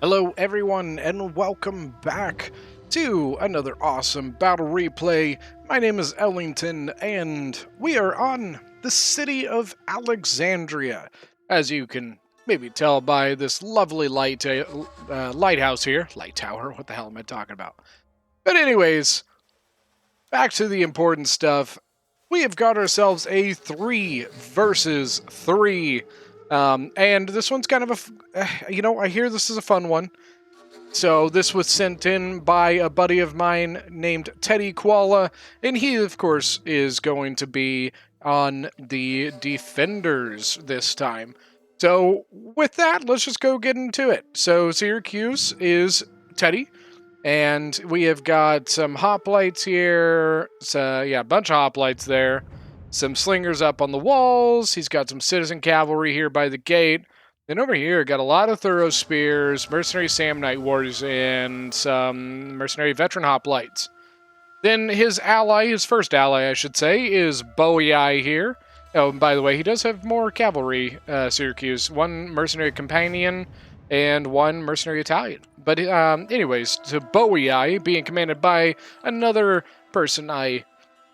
Hello everyone and welcome back to another awesome battle replay. My name is Ellington and we are on the city of Alexandria. As you can maybe tell by this lovely lighthouse here. Light tower, what the hell am I talking about? But anyways, back to the important stuff. We have got ourselves a 3 versus 3. And this one's kind of I hear this is a fun one. So this was sent in by a buddy of mine named Teddy Koala, and he, of course, is going to be on the Defenders this time. So with that, let's just go get into it. So Syracuse is Teddy, and we have got some hoplites here. So yeah, a bunch of hoplites there. Some slingers up on the walls. He's got some citizen cavalry here by the gate. Then over here, got a lot of thorough spears, mercenary Samnite warriors, and some mercenary veteran hoplites. Then his ally, his first ally, I should say, is Bowie here. Oh, and by the way, he does have more cavalry, Syracuse. One mercenary companion and one mercenary Italian. But anyways, to Bowie being commanded by another person I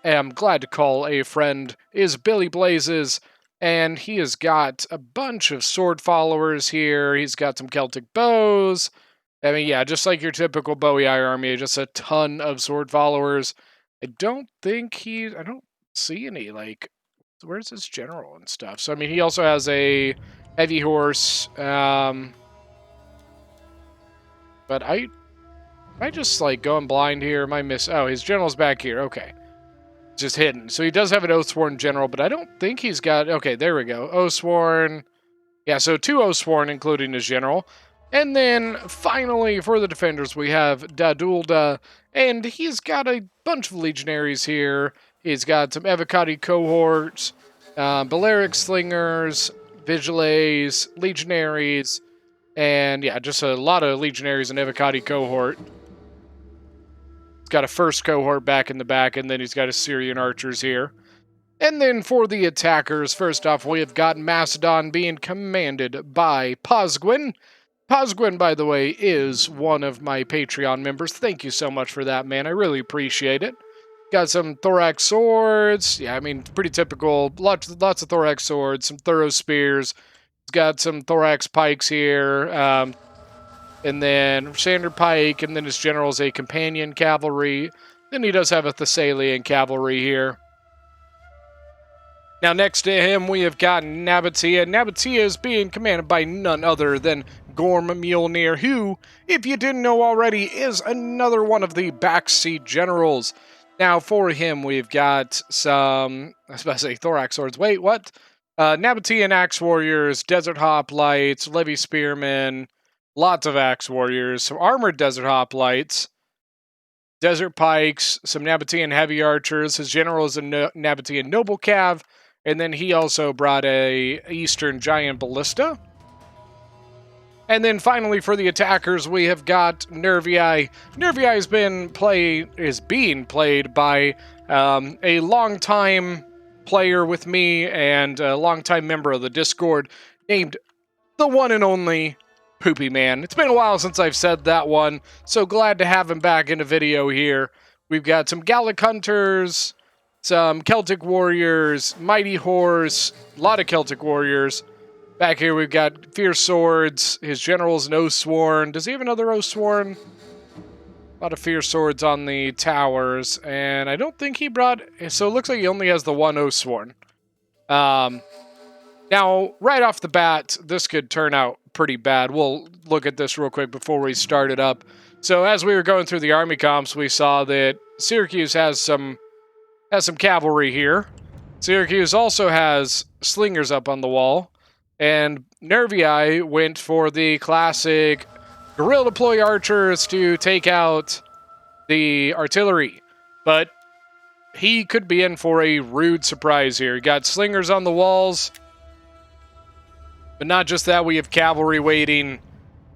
am glad to call a friend, is Billy Blazes. And he has got a bunch of sword followers here. He's got some Celtic bows. I mean, yeah, just like your typical Bowie army, just a ton of sword followers. I don't see any, like, where's his general and stuff? So, I mean, he also has a heavy horse. But I just, like, going blind here? Am I oh, his general's back here. Okay. Just hidden. So he does have an Oathsworn general, but I don't think he's got... Okay, there we go. Oathsworn. Yeah, so 2 Oathsworn, including his general. And then, finally, for the defenders, we have Dadulda, and he's got a bunch of legionaries here. He's got some Evocati cohorts, Balearic slingers, Vigiles, legionaries, and yeah, just a lot of legionaries and Evocati cohort. He's got a first cohort back in the back, and then he's got Assyrian archers here. And then for the attackers, first off, we have got Macedon being commanded by Posgwin. Posgwin, by the way, is one of my Patreon members. Thank you so much for that, man. I really appreciate it. Got some thorax swords. Yeah, I mean, pretty typical. Lots of thorax swords, some thorough spears. He's got some thorax pikes here. And then standard pike, and then his general's a companion cavalry. Then he does have a Thessalian cavalry here. Now next to him we have got Nabatea. Nabatea is being commanded by none other than Gorm Mjolnir, who, if you didn't know already, is another one of the backseat generals. Now for him we've got some, I was about to say thorax swords. Wait, what? Nabatean axe warriors, desert hoplites, levy spearmen, lots of axe warriors, some armored desert hoplites, desert pikes, some Nabatean heavy archers. His general is a Nabatean noble cav, and then he also brought a eastern giant ballista. And then finally for the attackers, we have got Nervii. Nervii is being played by a longtime player with me and a longtime member of the Discord named the one and only Poopy Man. It's been a while since I've said that one, so glad to have him back in a video here. We've got some Gallic Hunters, some Celtic Warriors, Mighty Horse, a lot of Celtic Warriors. Back here we've got Fierce Swords, his general's an Oathsworn. Does he have another Oathsworn? A lot of Fierce Swords on the towers, and I don't think he brought... So it looks like he only has the one Oathsworn. Now, right off the bat, this could turn out pretty bad. We'll look at this real quick before we start it up. So as we were going through the army comps, we saw that Syracuse has some cavalry here. Syracuse also has slingers up on the wall. And Nervii went for the classic guerrilla deploy archers to take out the artillery. But he could be in for a rude surprise here. He got slingers on the walls. But not just that, we have cavalry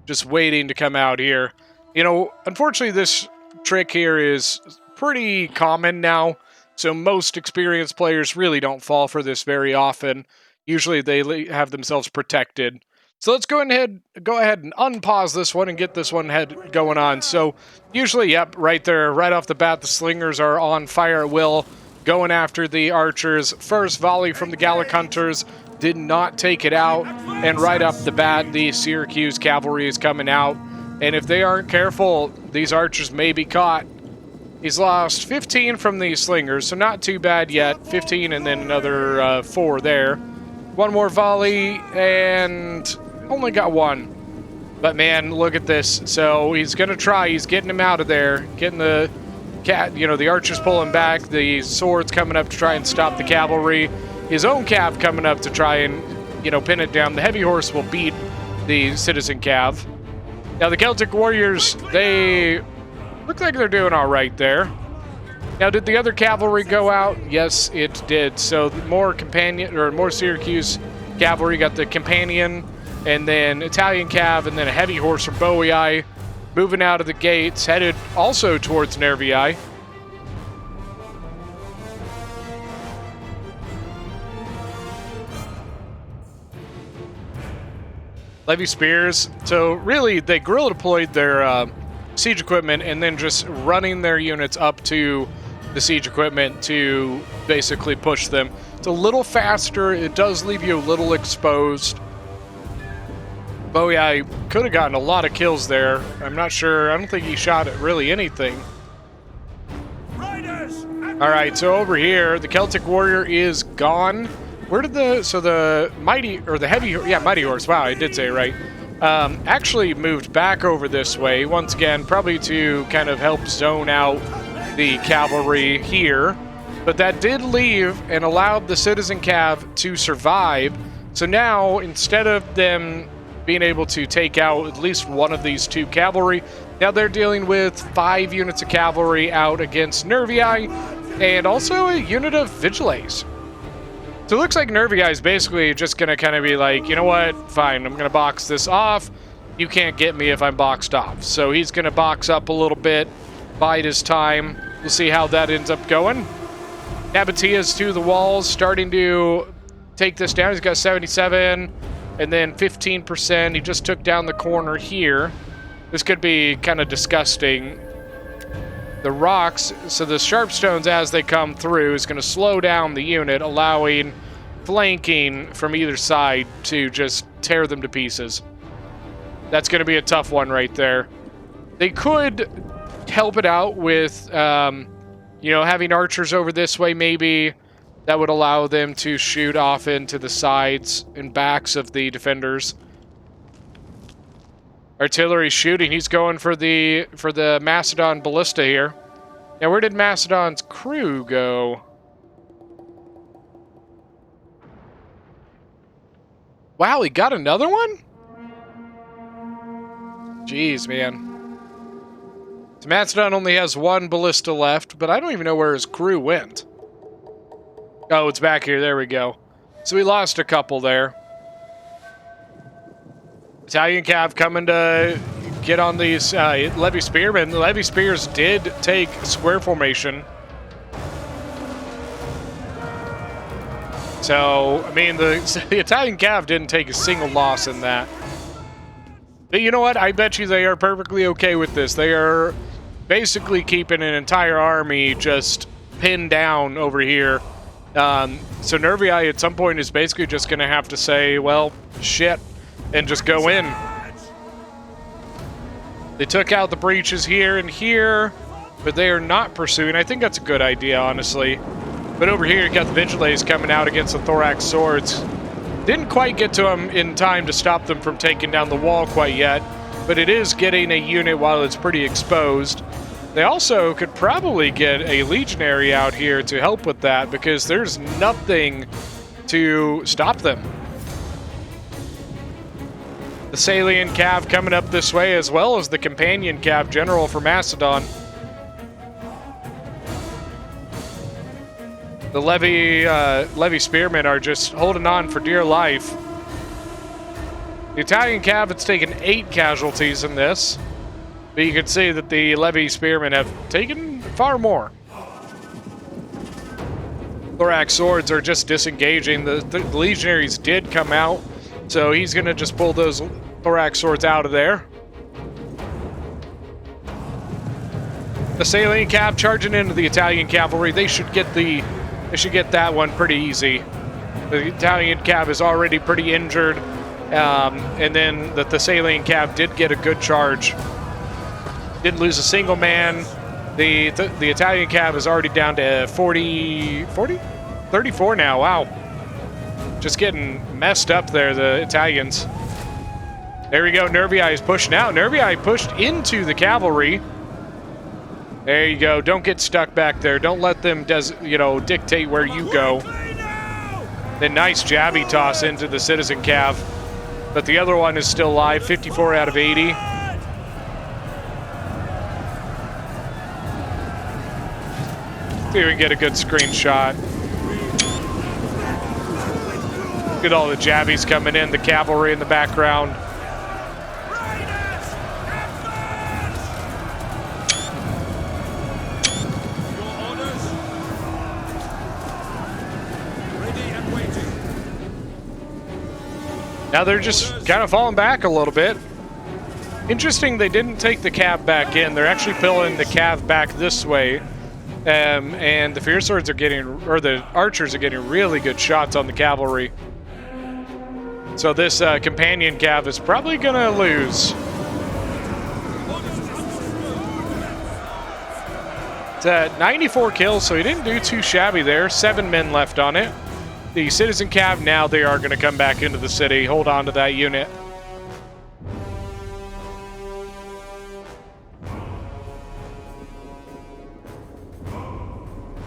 just waiting to come out here. You know, unfortunately, this trick here is pretty common now, so most experienced players really don't fall for this very often. Usually they have themselves protected. So let's go ahead and unpause this one and get this one going on. So usually, yep, right there, right off the bat, the slingers are on fire at will, going after the archers. First volley from the Gallic hunters did not take it out, and right off the bat, the Syracuse cavalry is coming out. And if they aren't careful, these archers may be caught. He's lost 15 from these slingers, so not too bad yet. 15 and then another 4 there. One more volley, and only got 1. But man, look at this. So he's going to try. He's getting him out of there. Getting the the archers pulling back. The swords coming up to try and stop the cavalry. His own cav coming up to try and, pin it down. The heavy horse will beat the citizen cav. Now the Celtic warriors, they look like they're doing all right there. Now, did the other cavalry go out? Yes, it did. So more Syracuse cavalry got the companion, and then Italian cav, and then a heavy horse from Boii moving out of the gates, headed also towards Nervii. Levy spears. So really, they guerrilla deployed their siege equipment and then just running their units up to the siege equipment to basically push them. It's a little faster. It does leave you a little exposed. Boii could have gotten a lot of kills there. I'm not sure. I don't think he shot at really anything. All right, so over here, the Celtic warrior is gone. Where did the mighty horse, wow, I did say it right, actually moved back over this way, once again, probably to kind of help zone out the cavalry here. But that did leave and allowed the citizen cav to survive. So now, instead of them being able to take out at least one of these 2 cavalry, now they're dealing with 5 units of cavalry out against Nervii, and also a unit of Vigiles. So it looks like Nervii is basically just going to kind of be like, you know what, fine, I'm going to box this off. You can't get me if I'm boxed off. So he's going to box up a little bit, bide his time. We'll see how that ends up going. Nabatia's to the walls, starting to take this down. He's got 77, and then 15%. He just took down the corner here. This could be kind of disgusting. The rocks, so the sharp stones as they come through is going to slow down the unit, allowing flanking from either side to just tear them to pieces. That's going to be a tough one right there. They could help it out with, having archers over this way maybe. That would allow them to shoot off into the sides and backs of the defenders. Artillery shooting. He's going for the Macedon ballista here. Now, where did Macedon's crew go? Wow, he got another one? Jeez, man. So Macedon only has 1 ballista left, but I don't even know where his crew went. Oh, it's back here. There we go. So we lost a couple there. Italian cav coming to get on these Levy Spearmen. The Levy Spears did take square formation. So, I mean, the Italian cav didn't take a single loss in that. But you know what? I bet you they are perfectly okay with this. They are basically keeping an entire army just pinned down over here. So Nervii at some point is basically just going to have to say, well, shit, and just go in. They took out the breaches here and here, but they are not pursuing. I think that's a good idea, honestly. But over here, you got the Vigiles coming out against the Thorax Swords. Didn't quite get to them in time to stop them from taking down the wall quite yet, but it is getting a unit while it's pretty exposed. They also could probably get a legionary out here to help with that, because there's nothing to stop them. The Salian Cav coming up this way, as well as the companion Cav general for Macedon. The Levy Spearmen are just holding on for dear life. The Italian Cav has taken 8 casualties in this, but you can see that the Levy Spearmen have taken far more. Thorax Swords are just disengaging. The Legionaries did come out. So he's going to just pull those thorax swords out of there. The Salient Cav charging into the Italian cavalry. They should get that one pretty easy. The Italian Cav is already pretty injured. And then the Thessalian Cav did get a good charge. Didn't lose a single man. The Italian Cav is already down to 34 now. Wow. Just getting messed up there, the Italians. There we go. Nervii is pushing out. Nervii pushed into the cavalry. There you go. Don't get stuck back there. Don't let them dictate where you go. Then nice jabby toss into the Citizen Cav. But the other one is still alive. 54 out of 80. See if we can get a good screenshot. Look at all the jabbies coming in, the cavalry in the background. Now they're just kind of falling back a little bit. Interesting, they didn't take the cav back in. They're actually pulling the cav back this way. And the Fierce Swords are getting, or the archers are getting really good shots on the cavalry. So this companion cav is probably gonna lose. It's at 94 kills, so he didn't do too shabby there. 7 men left on it. The Citizen Cav, now they are going to come back into the city. Hold on to that unit.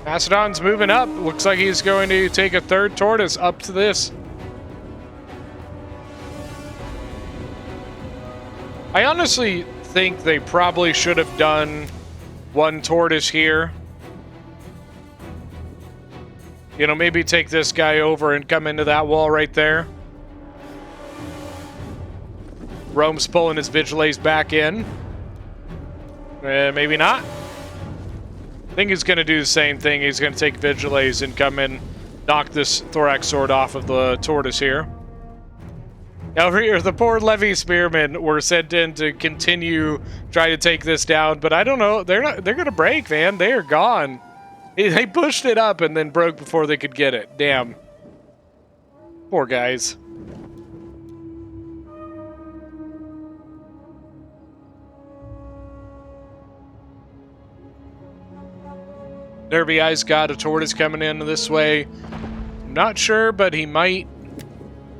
Macedon's moving up. Looks like he's going to take a third tortoise up to this. I honestly think they probably should have done one tortoise here. You know, maybe take this guy over and come into that wall right there. Rome's pulling his Vigiles back in. Maybe not. I think he's going to do the same thing. He's going to take Vigiles and come in, knock this Thorax Sword off of the tortoise here. Over here, the poor Levy Spearmen were sent in to continue trying to take this down, but I don't know. They're going to break, man. They are gone. They pushed it up and then broke before they could get it. Damn. Poor guys. Nervii's got a tortoise coming in this way. I'm not sure, but he might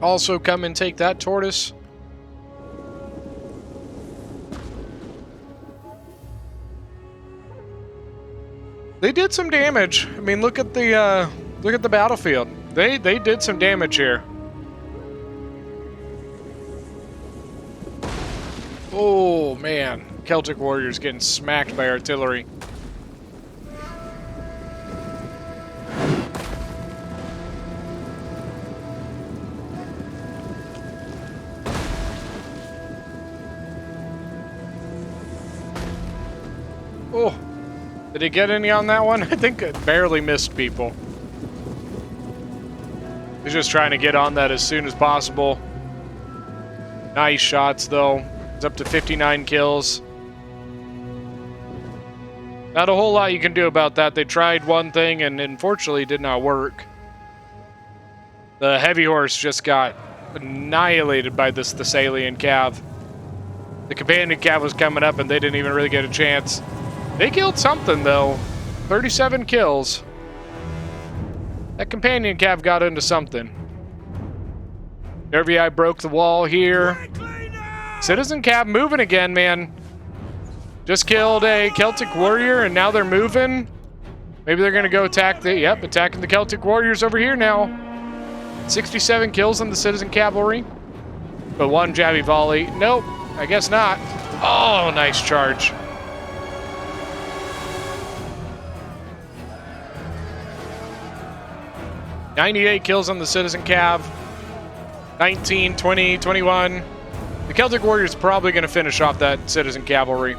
also come and take that tortoise. They did some damage. I mean, look at the battlefield. They did some damage here. Oh man, Celtic warriors getting smacked by artillery. Oh. Did he get any on that one? I think it barely missed people. He's just trying to get on that as soon as possible. Nice shots, though. It's up to 59 kills. Not a whole lot you can do about that. They tried one thing and unfortunately did not work. The heavy horse just got annihilated by this Thessalian Cav. The companion Cav was coming up and they didn't even really get a chance. They killed something, though. 37 kills. That companion Cav got into something. Nervii broke the wall here. Citizen Cav moving again, man. Just killed a Celtic warrior, and now they're moving. Maybe they're going to go attack the... Yep, attacking the Celtic warriors over here now. 67 kills on the Citizen Cavalry. But one jabby volley. Nope, I guess not. Oh, nice charge. $98 kills on the Citizen Cav. 19, 20, 21. The Celtic Warriors probably going to finish off that Citizen Cavalry.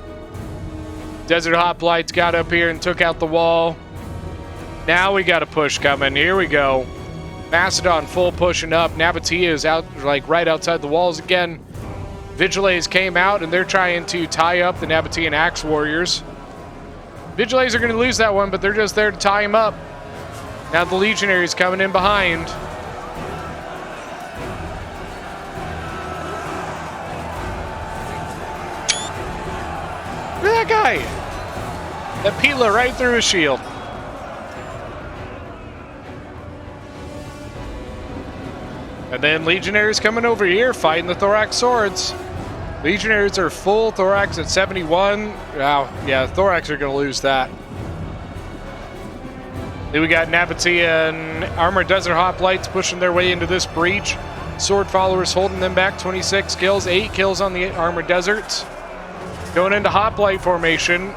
Desert Hoplites got up here and took out the wall. Now we got a push coming. Here we go. Macedon full pushing up. Nabatea is out, like, right outside the walls again. Vigiles came out, and they're trying to tie up the Nabatean Axe Warriors. Vigiles are going to lose that one, but they're just there to tie him up. Now the Legionaries coming in behind. Look at that guy. That Pila right through his shield. And then Legionaries coming over here, fighting the Thorax Swords. Legionaries are full, Thorax at 71. Wow, yeah, Thorax are going to lose that. Then we got Nabatea and Armored Desert Hoplites pushing their way into this breach. Sword Followers holding them back, 26 kills, 8 kills on the Armored Deserts. Going into Hoplite formation.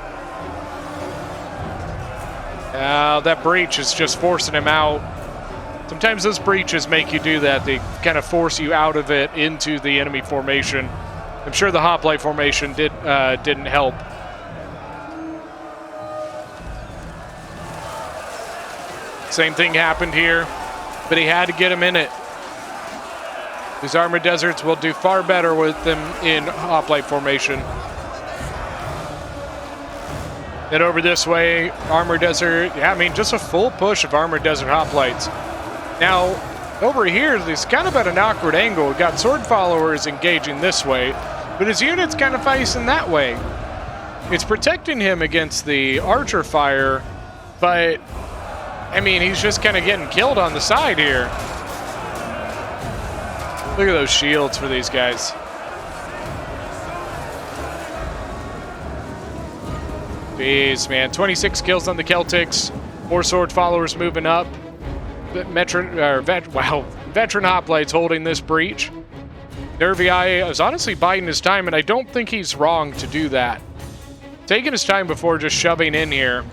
That breach is just forcing him out. Sometimes those breaches make you do that. They kind of force you out of it into the enemy formation. I'm sure the Hoplite formation didn't help. Same thing happened here, but he had to get him in it. These Armored Deserts will do far better with them in Hoplite formation. And over this way, Armored Desert, yeah, I mean, just a full push of Armored Desert Hoplites. Now, over here, he's kind of at an awkward angle. We've got Sword Followers engaging this way, but his unit's kind of facing that way. It's protecting him against the archer fire, but, I mean, he's just kind of getting killed on the side here. Look at those shields for these guys. Jeez, man. 26 kills on the Celtics. 4 Sword Followers moving up. Veteran Hoplites holding this breach. Nervii is honestly biding his time, and I don't think he's wrong to do that. Taking his time before just shoving in here.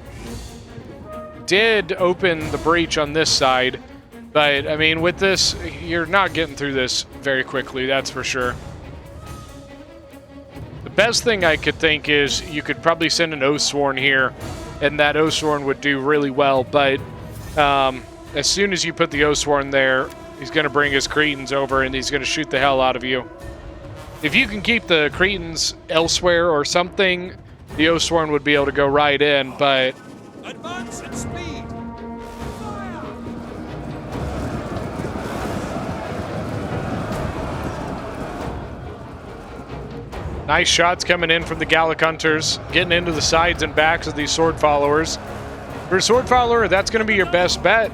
Did open the breach on this side, but, I mean, with this, you're not getting through this very quickly, that's for sure. The best thing I could think is you could probably send an Oathsworn here, and that Oathsworn would do really well, but as soon as you put the Oathsworn there, he's going to bring his Cretans over, and he's going to shoot the hell out of you. If you can keep the Cretans elsewhere or something, the Oathsworn would be able to go right in, but... Advance at speed! Fire! Nice shots coming in from the Gallic Hunters, getting into the sides and backs of these Sword Followers. For a Sword Follower, that's going to be your best bet.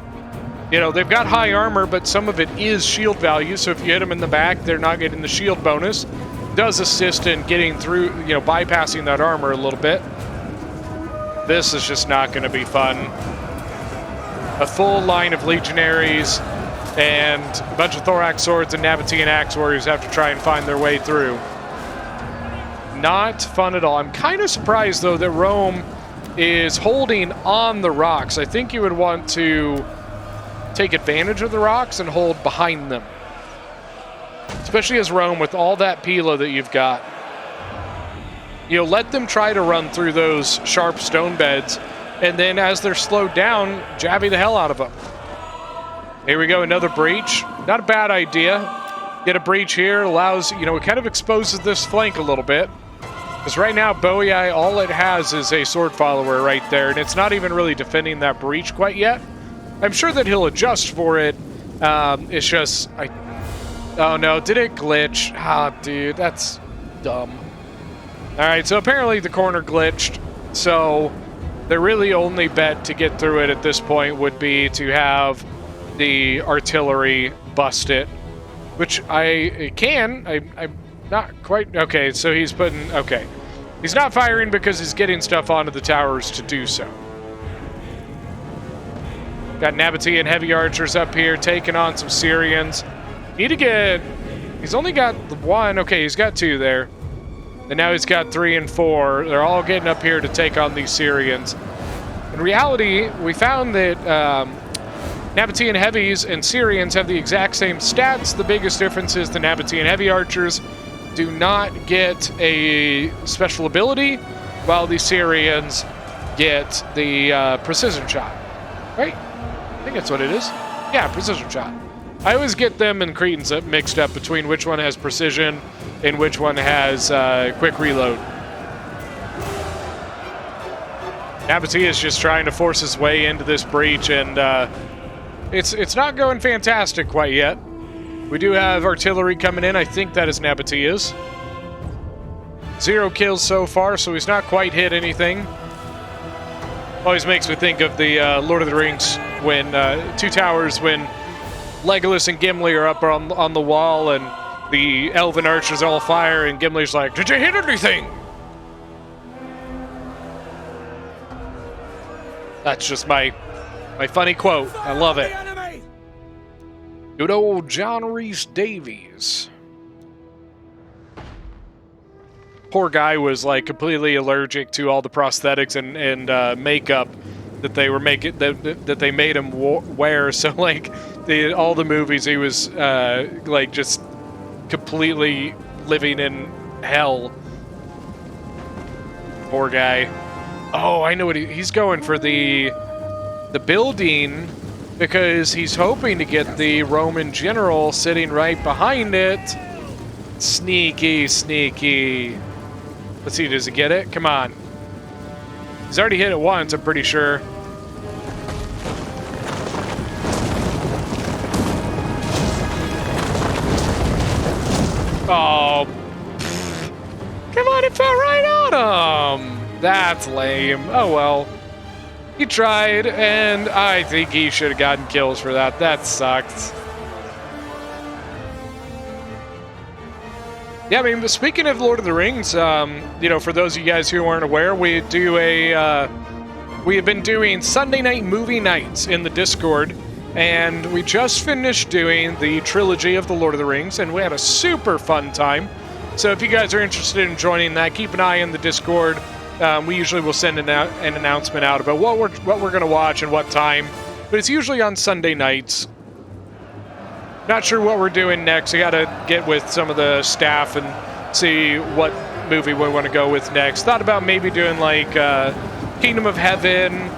You know, they've got high armor, but some of it is shield value, so if you hit them in the back, they're not getting the shield bonus. Does assist in getting through, you know, bypassing that armor a little bit. This is just not going to be fun. A full line of Legionaries and a bunch of Thorax Swords and Nabatean Axe Warriors have to try and find their way through. Not fun at all. I'm kind of surprised, though, that Rome is holding on the rocks. I think you would want to take advantage of the rocks and hold behind them. Especially as Rome, with all that Pila that you've got. You know, let them try to run through those sharp stone beds, and then as they're slowed down, jabby the hell out of them. Here we go, another breach. Not a bad idea. Get a breach here, allows, you know, it kind of exposes this flank a little bit. Because right now, Bowie, all it has is a Sword Follower right there, and it's not even really defending that breach quite yet. I'm sure that he'll adjust for it. It's just, oh no, did it glitch? Ah, dude, that's dumb. Alright, so apparently the corner glitched, so the really only bet to get through it at this point would be to have the artillery bust it, which I can. I'm not quite... Okay, so he's putting... Okay. He's not firing because he's getting stuff onto the towers to do so. Got Nabatean heavy archers up here taking on some Syrians. Need to get... He's only got the one. Okay, he's got 2 there. And now he's got 3 and 4. They're all getting up here to take on these Syrians. In reality, we found that Nabatean heavies and Syrians have the exact same stats. The biggest difference is the Nabatean heavy archers do not get a special ability, while the Syrians get the precision shot. Right? I think that's what it is. Yeah, precision shot. I always get them and Cretans mixed up between which one has precision and which one has quick reload. Nabatea is just trying to force his way into this breach, and it's not going fantastic quite yet. We do have artillery coming in. I think that is Nabatea's. 0 kills so far, so he's not quite hit anything. Always makes me think of the Lord of the Rings when Two Towers, when Legolas and Gimli are up on the wall and the elven archers all fire, and Gimli's like, "Did you hit anything?" That's just my funny quote. I love it. Good old John Rhys Davies. Poor guy was like completely allergic to all the prosthetics and makeup that they were making that they made him wear. So like all the movies he was like just completely living in hell. Poor guy. Oh, I know what he's going for the building because he's hoping to get the Roman general sitting right behind it. Sneaky, sneaky. Let's see, does he get it? Come on. He's already hit it once, I'm pretty sure. Oh. Come on, it fell right on him. That's lame. Oh, well. He tried, and I think he should have gotten kills for that. That sucked. Yeah, I mean, speaking of Lord of the Rings, you know, for those of you guys who aren't aware, we have been doing Sunday night movie nights in the Discord, and we just finished doing the trilogy of the Lord of the Rings, and we had a super fun time. So if you guys are interested in joining that, keep an eye in the Discord. We usually will send an announcement out about what we're going to watch and what time, but it's usually on Sunday nights. Not sure what we're doing next. I got to get with some of the staff and see what movie we want to go with next. Thought about maybe doing like Kingdom of Heaven.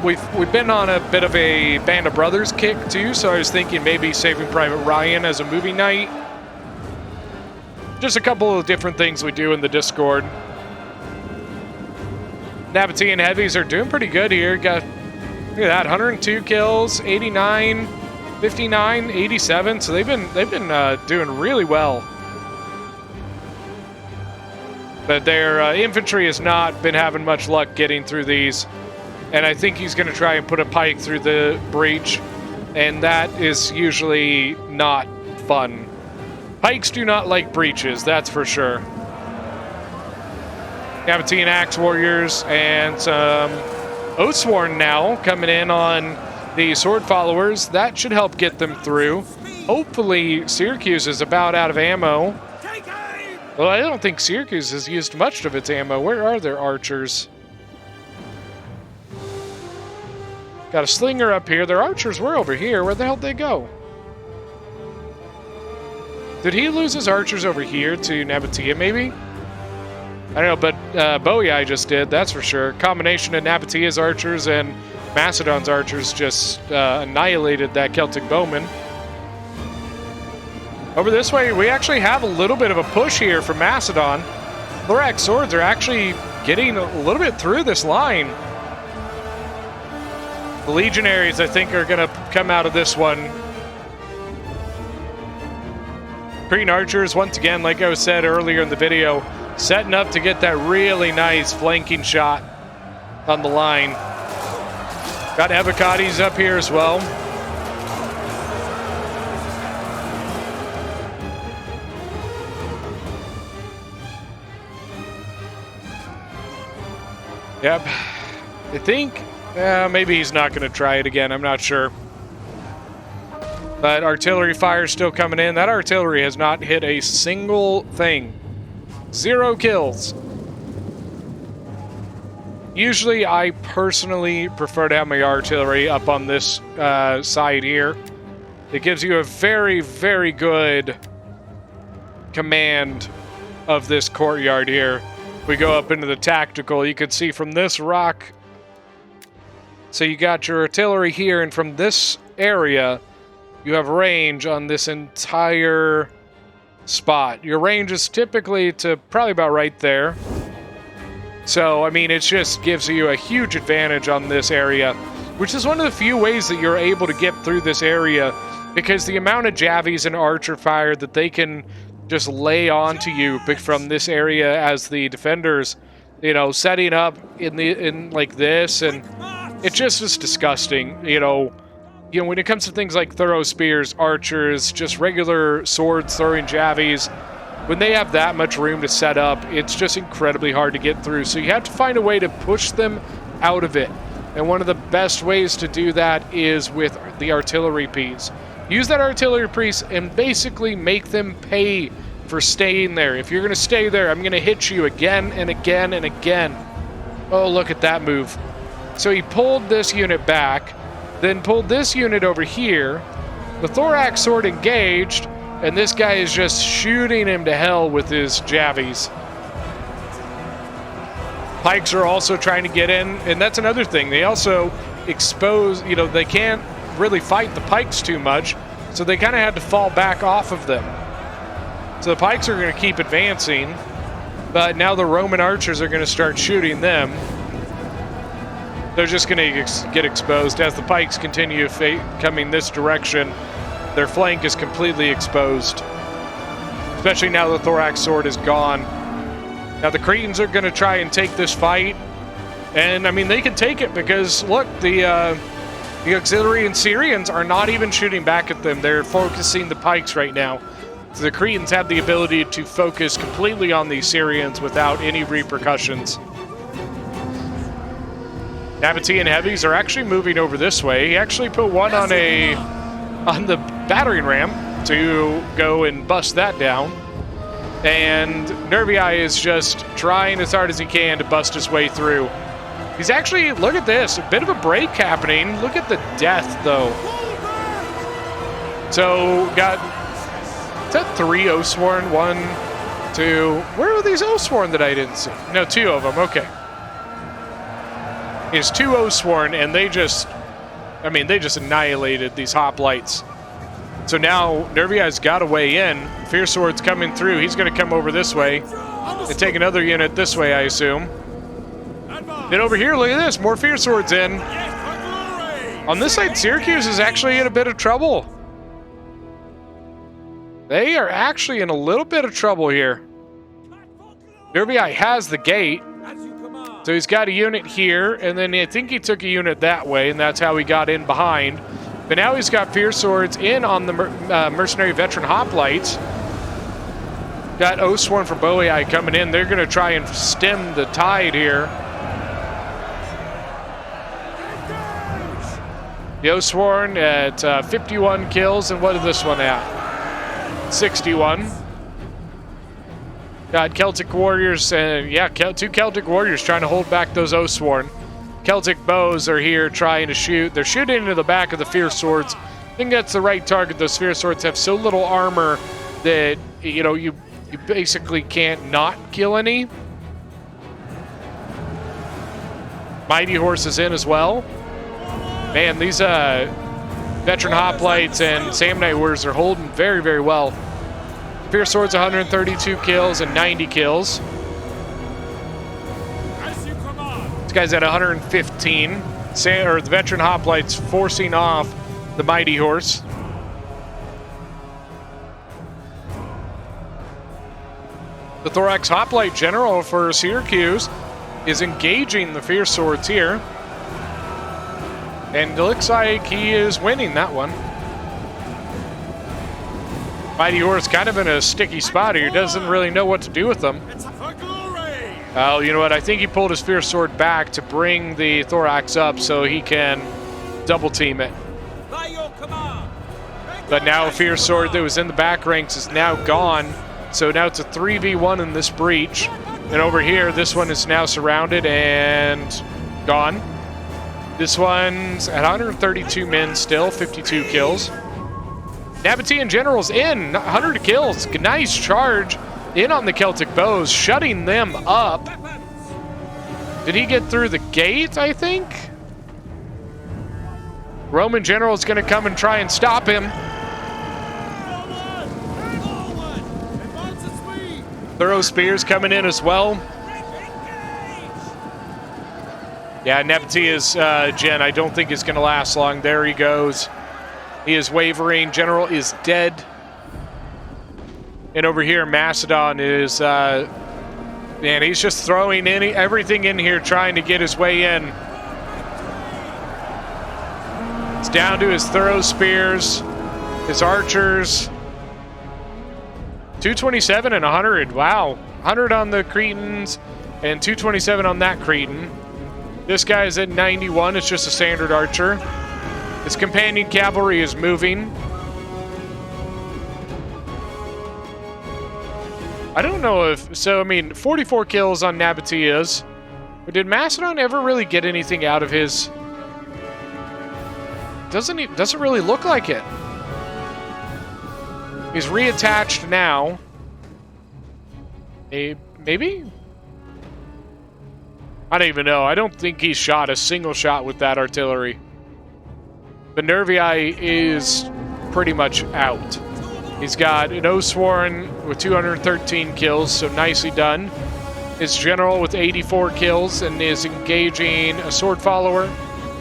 We've been on a bit of a Band of Brothers kick too, so I was thinking maybe Saving Private Ryan as a movie night. Just a couple of different things we do in the Discord. Nabatean heavies are doing pretty good here. Look at that, 102 kills, 89. 59, 87, so they've been doing really well. But their infantry has not been having much luck getting through these, and I think he's going to try and put a pike through the breach, and that is usually not fun. Pikes do not like breaches, that's for sure. Nabatean Axe Warriors and some Oathsworn now coming in on the Sword Followers. That should help get them through. Hopefully Syracuse is about out of ammo. Well, I don't think Syracuse has used much of its ammo. Where are their archers? Got a slinger up here. Their archers were over here. Where the hell did they go? Did he lose his archers over here to Nabatea, maybe? I don't know, but Boei just did, that's for sure. Combination of Nabatea's archers and Macedon's archers just annihilated that Celtic bowman. Over this way, we actually have a little bit of a push here from Macedon. Thorax swords are actually getting a little bit through this line. The legionaries, I think, are going to come out of this one. Cretan archers, once again, like I said earlier in the video, setting up to get that really nice flanking shot on the line. Got Evocades up here as well. Yep. I think maybe he's not going to try it again. I'm not sure. But artillery fire is still coming in. That artillery has not hit a single thing. 0 kills. Usually, I personally prefer to have my artillery up on this side here. It gives you a very, very good command of this courtyard here. We go up into the tactical. You can see from this rock So you got your artillery here, and from this area, you have range on this entire spot. Your range is typically to probably about right there. So, I mean, it just gives you a huge advantage on this area, which is one of the few ways that you're able to get through this area, because the amount of javies and archer fire that they can just lay onto you from this area as the defenders, you know, setting up in like this, and it just is disgusting. You know, when it comes to things like throw spears, archers, just regular swords throwing javies, when they have that much room to set up, it's just incredibly hard to get through. So you have to find a way to push them out of it. And one of the best ways to do that is with the artillery piece. Use that artillery piece and basically make them pay for staying there. If you're going to stay there, I'm going to hit you again and again and again. Oh, look at that move. So he pulled this unit back, then pulled this unit over here. The thorax sword engaged, and this guy is just shooting him to hell with his javies. Pikes are also trying to get in, and that's another thing. They also expose, you know, they can't really fight the pikes too much, so they kind of had to fall back off of them. So the pikes are going to keep advancing, but now the Roman archers are going to start shooting them. They're just going to get exposed as the pikes continue coming this direction. Their flank is completely exposed, especially now the thorax sword is gone. Now the Cretans are going to try and take this fight, and I mean they can take it because look, the auxiliary and Syrians are not even shooting back at them. They're focusing the pikes right now. So the Cretans have the ability to focus completely on these Syrians without any repercussions. Nabatean heavies are actually moving over this way. He actually put one on the battering ram to go and bust that down. And Nervii is just trying as hard as he can to bust his way through. He's actually, look at this, a bit of a break happening. Look at the death, though. So, got, is that 3 Oathsworn? 1, 2, where are these Oathsworn that I didn't see? No, 2 of them, okay. It's 2 Oathsworn, and they just annihilated these hoplites. So now Nervii's got a way in. Fierce Sword's coming through. He's going to come over this way and take another unit this way, I assume. Then over here, look at this. More Fierce Swords in. On this side, Syracuse is actually in a bit of trouble. They are actually in a little bit of trouble here. Nervii has the gate. So he's got a unit here, and then I think he took a unit that way, and that's how he got in behind. But now he's got Fierce Swords in on the mercenary veteran hoplites. Got Oathsworn from Boii coming in. They're going to try and stem the tide here. The Oathsworn at 51 kills, and what is this one at? 61. Got Celtic warriors, and yeah, 2 Celtic warriors trying to hold back those Oathsworn. Celtic bows are here trying to shoot. They're shooting into the back of the Fierce Swords. I think that's the right target. Those Fierce Swords have so little armor that, you know, you basically can't not kill any. Mighty Horse is in as well. Man, these veteran hoplites and Samnite warriors are holding very, very well. Fierce Swords 132 kills and 90 kills. This guy's at 115. The veteran hoplites forcing off the Mighty Horse. The Thorax Hoplite General for Syracuse is engaging the Fierce Swords here. And it looks like he is winning that one. Mighty Horse kind of in a sticky spot here. He doesn't really know what to do with them. Oh, you know what? I think he pulled his Fierce Sword back to bring the Thorax up so he can double team it. But now Fierce Sword that was in the back ranks is now gone. So now it's a 3v1 in this breach. And over here, this one is now surrounded and gone. This one's at 132 men still, 52 kills. Nabatean General's in, 100 kills. Nice charge in on the Celtic bows, shutting them up. Did he get through the gate, I think? Roman general is going to come and try and stop him. Advance at speed! Thorough spears coming in as well. Yeah, Napatia's gen, I don't think is going to last long. There he goes. He is wavering. General is dead. And over here, Macedon is, man, he's just throwing everything in here, trying to get his way in. It's down to his thorough spears, his archers. 227 and 100. Wow. 100 on the Cretans and 227 on that Cretan. This guy is at 91. It's just a standard archer. His companion cavalry is moving. I don't know if... So, I mean, 44 kills on Nabatia's. But did Macedon ever really get anything out of his... Doesn't really look like it. He's reattached now. Maybe? I don't even know. I don't think he shot a single shot with that artillery. But Nervii is pretty much out. He's got an Oswarn with 213 kills, so nicely done. His general with 84 kills and is engaging a sword follower.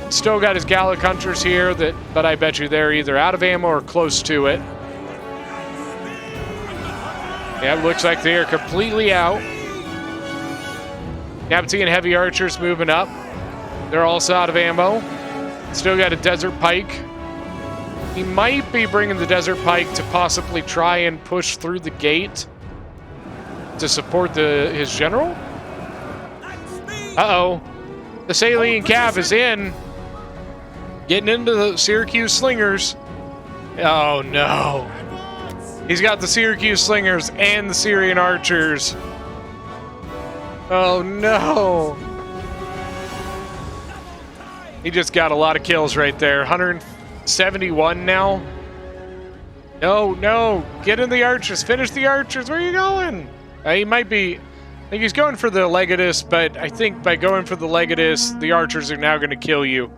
Still got his Gallic hunters here, but I bet you they're either out of ammo or close to it. Yeah, it looks like they are completely out. Nabataean heavy archers moving up. They're also out of ammo. Still got a desert pike. He might be bringing the desert pike to possibly try and push through the gate to support his general. Uh-oh. The Saline Cav is in. Getting into the Syracuse Slingers. Oh, no. He's got the Syracuse Slingers and the Syrian Archers. Oh, no. He just got a lot of kills right there. 171 now. No, no. Get in the Archers. Finish the Archers. Where are you going? He might be... I think he's going for the Legatus, but I think by going for the Legatus, the Archers are now going to kill you.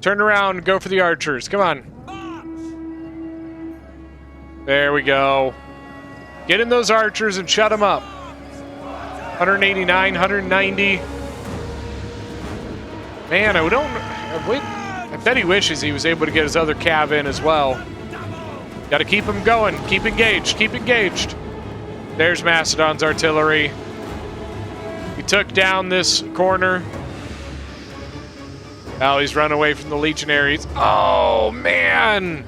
Turn around and go for the Archers. Come on. There we go. Get in those Archers and shut them up. 189, 190. Man, I bet he wishes he was able to get his other cav in as well. Got to keep him going. Keep engaged. Keep engaged. There's Macedon's artillery. He took down this corner. Now he's run away from the legionaries. Oh, man.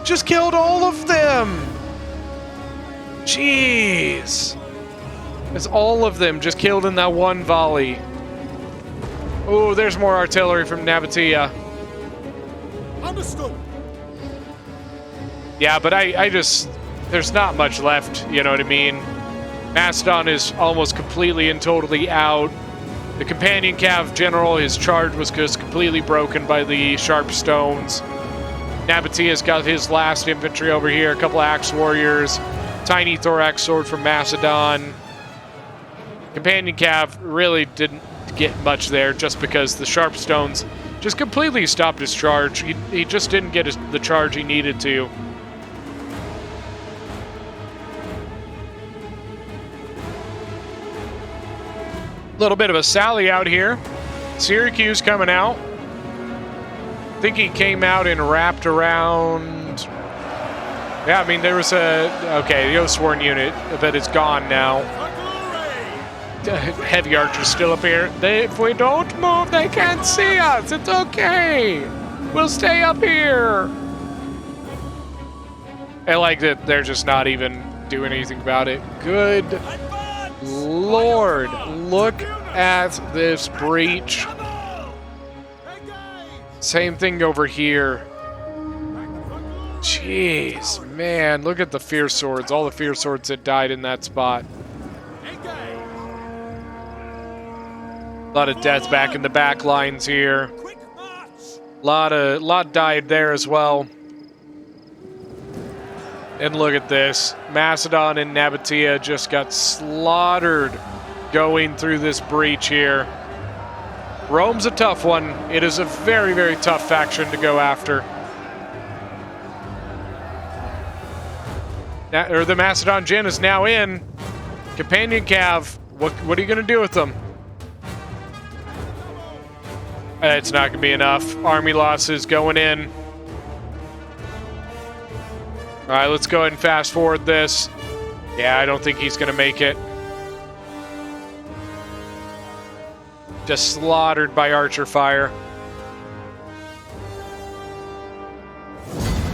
Just killed all of them. Jeez. It's all of them just killed in that one volley. Oh, there's more artillery from Nabatea. Understood. Yeah, but I just... There's not much left, you know what I mean? Macedon is almost completely and totally out. The companion cav general, his charge was just completely broken by the sharp stones. Nabatea's got his last infantry over here, a couple axe warriors, tiny thorax sword from Macedon. Companion cav really didn't get much there just because the sharp stones just completely stopped his charge. He just didn't get the charge he needed to. Little bit of a sally out here. Syracuse coming out. I think he came out and wrapped around. Yeah, I mean, there was okay, the Oswarn unit, but it's gone now. Heavy archers still up here. If we don't move, they can't see us. It's okay. We'll stay up here. I like that they're just not even doing anything about it. Good Lord, look at this breach. Same thing over here. Jeez, man, look at the fierce swords. All the fierce swords that died in that spot. A lot of death back in the back lines here. Lot died there as well. And look at this. Macedon and Nabatea just got slaughtered going through this breach here. Rome's a tough one. It is a very, very tough faction to go after. The Macedon Jin is now in. Companion Cav, what are you going to do with them? It's not going to be enough. Army losses going in. All right, let's go ahead and fast forward this. Yeah, I don't think he's going to make it. Just slaughtered by archer fire.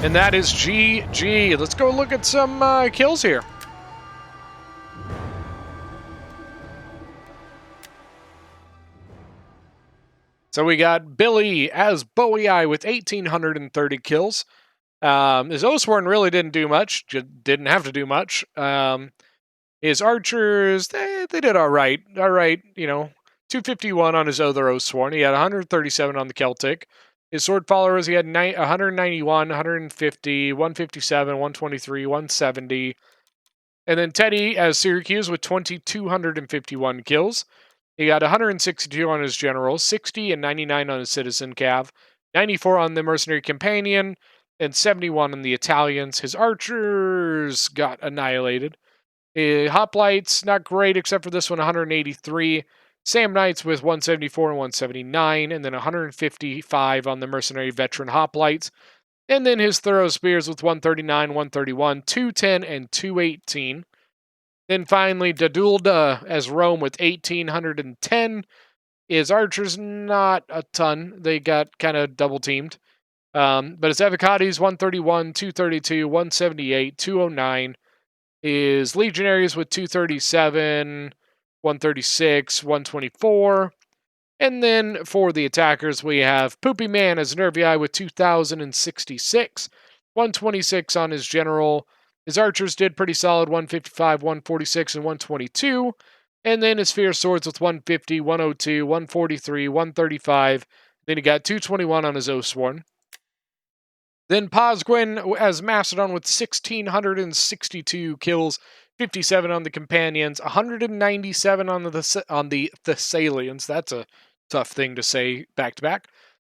And that is GG. Let's go look at some kills here. So we got Billy as Bowie Eye with 1,830 kills. His Oathsworn really didn't do much. Didn't have to do much. His archers, they did all right. All right, 251 on his other Oathsworn. He had 137 on the Celtic. His sword followers, he had 191, 150, 157, 123, 170. And then Teddy as Syracuse with 2,251 kills. He got 162 on his general, 60 and 99 on his citizen cav, 94 on the mercenary companion, and 71 on the Italians. His archers got annihilated. Hoplites, not great, except for this one, 183. Sam Knights with 174 and 179, and then 155 on the mercenary veteran hoplites. And then his thorough spears with 139, 131, 210, and 218. Then finally, Dadulda as Rome with 1,810. His archers, not a ton. They got kind of double teamed. But his Avocatis, 131, 232, 178, 209. His Legionaries with 237, 136, 124. And then for the attackers, we have Poopy Man as Nervii with 2,066, 126 on his general. His archers did pretty solid, 155, 146, and 122. And then his Fierce Swords with 150, 102, 143, 135. Then he got 221 on his Oathsworn. Then Posgwin as Macedon with 1,662 kills, 57 on the companions, 197 on the Thessalians. That's a tough thing to say back to back.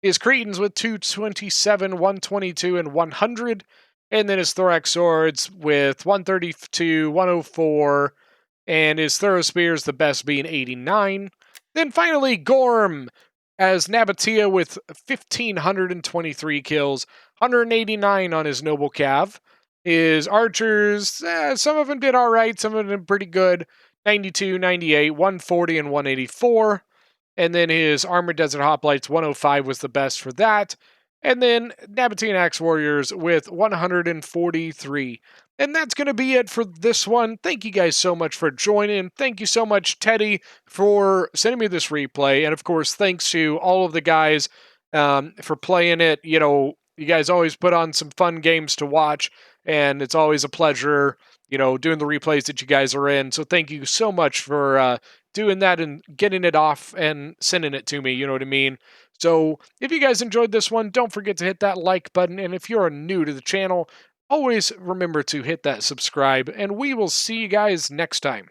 His Cretans with 227, 122, and 100. And then his Thorax Swords with 132, 104, and his Thorough Spears, the best being 89. Then finally, Gorm as Nabatea with 1,523 kills, 189 on his Noble Cav. His archers, some of them did all right, some of them pretty good, 92, 98, 140, and 184. And then his Armored Desert Hoplites, 105 was the best for that. And then Nabatean Axe Warriors with 143. And that's going to be it for this one. Thank you guys so much for joining. Thank you so much, Teddy, for sending me this replay. And, of course, thanks to all of the guys for playing it. You guys always put on some fun games to watch, and it's always a pleasure, doing the replays that you guys are in. So thank you so much for doing that and getting it off and sending it to me, you know what I mean? So if you guys enjoyed this one, don't forget to hit that like button. And if you're new to the channel, always remember to hit that subscribe. And we will see you guys next time.